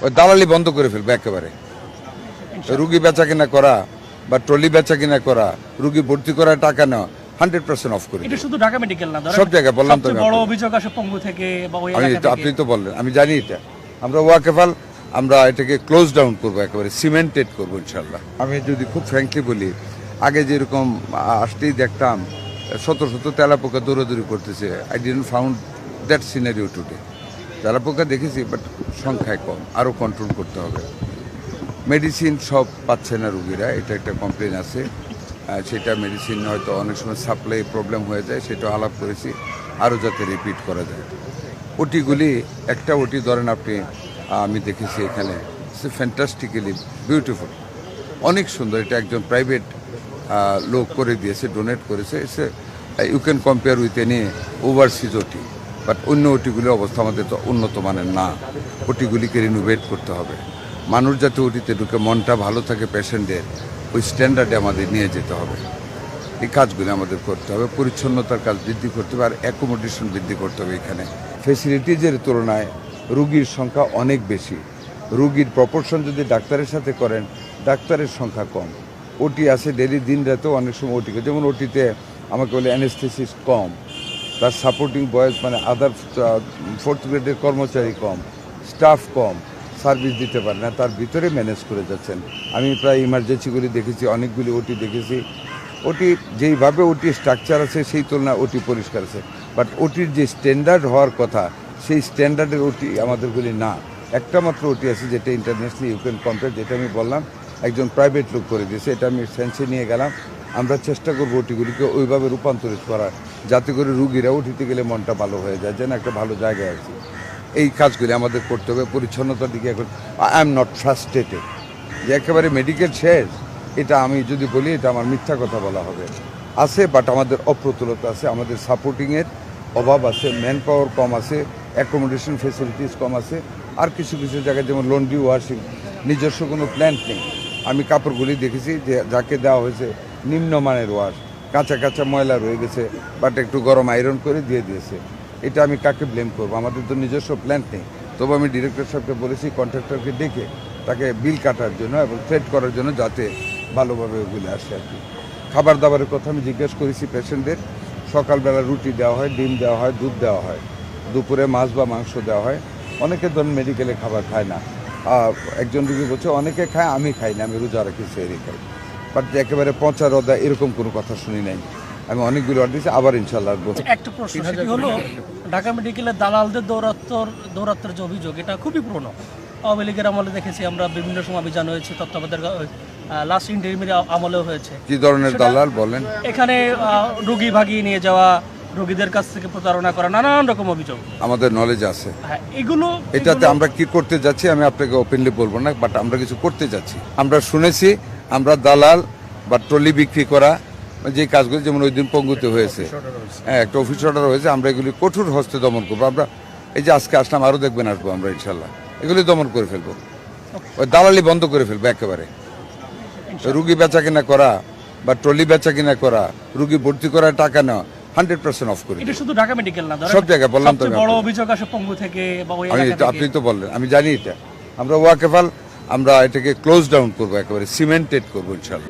ওই দালালি বন্ধ করে ফেলবে একেবারে। রুগী বেচা কিনা করা বা ট্রলি বেচা কিনা করা, রুগী ভর্তি করার টাকা নেওয়া 100% অফ করে। এটা শুধু ঢাকা মেডিকেল না, সব জায়গায় বললাম তো। বড় অভিযোগ আসে পঙ্গু থেকে বা ওই এলাকা থেকে। আপনি তো বললেন, আমি জানি এটা। আমরা ওয়াকেফাল, আমরা এটাকে ক্লোজ ডাউন করবো, একেবারে সিমেন্টেড করবো ইনশাল্লাহ। আমি যদি খুব ফ্র্যাঙ্কলি বলি, আগে যেরকম আসতেই দেখতাম শত শত তেলাপোকা দৌড়াদৌড়ি করতেছে, I didn't found that scenario today. তেলাপোকা দেখেছি, বাট সংখ্যায় কম, আরও কন্ট্রোল করতে হবে। মেডিসিন সব পাচ্ছে না রুগীরা, এটা একটা কমপ্লেন আছে। সেটা মেডিসিন হয়তো অনেক সময় সাপ্লাই প্রবলেম হয়ে যায়, সেটা আলাপ করেছি, আরও যাতে রিপিট করা যায়। ওটিগুলি, একটা ওটি ধরেন আপনি, আমি দেখেছি এখানে, ফ্যান্টাস্টিক্যালি বিউটিফুল, অনেক সুন্দর। এটা একজন প্রাইভেট লোক করে দিয়েছে, ডোনেট করেছে। You can compare with any overseas OTT, but অন্য ওটিগুলির অবস্থা আমাদের তো উন্নত মানের না। ওটিগুলিকে রিনোভেট করতে হবে। মানুষ যাতে ওটিতে ঢুকে মনটা ভালো থাকে পেশেন্টের, ওই স্ট্যান্ডার্ডে আমাদের নিয়ে যেতে হবে। এই কাজগুলি আমাদের করতে হবে, পরিচ্ছন্নতার কাজ বৃদ্ধি করতে হবে, আর অ্যাকোমোডেশন বৃদ্ধি করতে হবে। এখানে ফেসিলিটিজের তুলনায় রুগীর সংখ্যা অনেক বেশি। রুগীর প্রপোর্শন যদি ডাক্তারের সাথে করেন, ডাক্তারের সংখ্যা কম। ওটি আছে ডেলি, দিন রাতেও অনেক সময় ওটি, যেমন ওটিতে আমাকে বলে অ্যানেস্থেসিস কম, তার সাপোর্টিং বয়েজ মানে আদার ফোর্থ গ্রেডের কর্মচারী কম, স্টাফ কম, সার্ভিস দিতে পারে না, তার ভিতরে ম্যানেজ করে যাচ্ছেন। আমি প্রায় ইমার্জেন্সিগুলি দেখেছি, অনেকগুলি ওটি দেখেছি। ওটি যেইভাবে ওটি স্ট্রাকচার আছে সেই তুলনায় ওটি পরিষ্কার আছে, বাট ওটির যে স্ট্যান্ডার্ড হওয়ার কথা সেই স্ট্যান্ডার্ডের ওটি আমাদেরগুলি না। একটা মাত্র ওটি আছে যেটা ইন্টারন্যাশনালি ইউ ক্যান কম্পেয়ার, যেটা আমি বললাম একজন প্রাইভেট লোক করে দিয়েছে, এটা আমি সেন্সে নিয়ে গেলাম। আমরা চেষ্টা করবো ওটিগুলিকে ওইভাবে রূপান্তরিত করার, যাতে করে রুগীরা উঠিতে গেলে মনটা ভালো হয়ে যায়, যেন একটা ভালো জায়গায় আছে। এই কাজগুলি আমাদের করতে হবে। পরিচ্ছন্নতার দিকে এখন আই এম নট ফ্রাস্ট্রেটেড যে একেবারে মেডিকেল শেষ, এটা আমি যদি বলি এটা আমার মিথ্যা কথা বলা হবে। আছে, বাট আমাদের অপ্রতুলতা আছে, আমাদের সাপোর্টিংয়ের অভাব আছে, ম্যান পাওয়ার কম আছে, অ্যাকোমোডেশন ফেসিলিটিস কম আছে। আর কিছু কিছু জায়গায় যেমন লন্ড্রি ওয়াশিং, নিজস্ব কোনো প্ল্যান্ট নেই। আমি কাপড়গুলি দেখেছি যে যাকে দেওয়া হয়েছে নিম্নমানের ওয়াশ, কাঁচা কাঁচা ময়লা রয়ে গেছে, বাট একটু গরম আয়রন করে দিয়ে দিয়েছে। এটা আমি কাকে ব্লেম করবো? আমাদের তো নিজস্ব প্ল্যান্ট নেই। তবু আমি ডিরেক্টর সাহেবকে বলেছি কন্ট্রাক্টরকে ডেকে তাকে বিল কাটার জন্য এবং ট্রেড করার জন্য, যাতে ভালোভাবে ওগুলো আসে আর কি। খাবার দাবারের কথা আমি জিজ্ঞেস করেছি পেশেন্টদের। সকালবেলা রুটি দেওয়া হয়, ডিম দেওয়া হয়, দুধ দেওয়া হয়, দুপুরে মাছ বা মাংস দেওয়া হয়। অনেকে ধরুন মেডিকেলে খাবার খায় না, একজন রুগী বলছে অনেকে খায়, আমি খাই না, আমি রোজা রাখি, সেরি খাই। বাট একেবারে পচা রোদা এরকম কোনো কথা শুনি নাই। আমি অনেকগুলো অর্ডার দিয়েছি, আবার ইনশাল্লাহ আসবো। একটা প্রশ্ন সেটি হলো, ঢাকা মেডিকেলের দালালদের দৌরাত্মের যে অভিযোগ, এটা খুবই পুরনো। আওয়ামী লীগের আমলে দেখেছি আমরা, বিভিন্ন সময় অভিযান হয়েছে, তত্ত্বাবধায়ক লাস্ট ইন্টারিমের আমলেও হয়েছে। কি ধরনের দালাল বলেন? এখানে রোগী ভাগিয়ে নিয়ে যাওয়া, রোগীদের কাছ থেকে প্রতারণা করা, নানান রকম অভিযোগ আমাদের নলেজ আছে। হ্যাঁ, এগুলো এটাতে আমরা কি করতে যাচ্ছি আমি আপনাকে ওপেনলি বলবো না, বাট আমরা কিছু করতে যাচ্ছি। আমরা শুনেছি আমরা দালাল বা ট্রলি বিক্রি করা যে কাজগুলো, যেমন ওই দিন পঙ্গুতে হয়েছে, হ্যাঁ একটা অফিস অর্ডার হয়েছে, আমরা এগুলি কঠোর হস্তে দমন করবো। আমরা এই যে আজকে আসলাম, আরও দেখবেন আসবো আমরা ইনশাল্লাহ, এগুলি দমন করে ফেলবো। ওই দালালি বন্ধ করে ফেলবো একেবারে। রুগী বেচা কিনা করা বা ট্রলি বেচা কিনা করা, রুগী ভর্তি করার টাকা নেওয়া 100% অফ করে। এটা শুধু ঢাকা মেডিকেল না, সব জায়গায় বললাম তো। বড় অভিযোগ আসে পঙ্গু থেকে বা ওই এলাকা থেকে। আপনি তো বললেন, আমি জানি এটা। আমরা ওয়াকেফাল, আমরা এটাকে ক্লোজ ডাউন করবো, একেবারে সিমেন্টেড করবো ইনশাল্লাহ।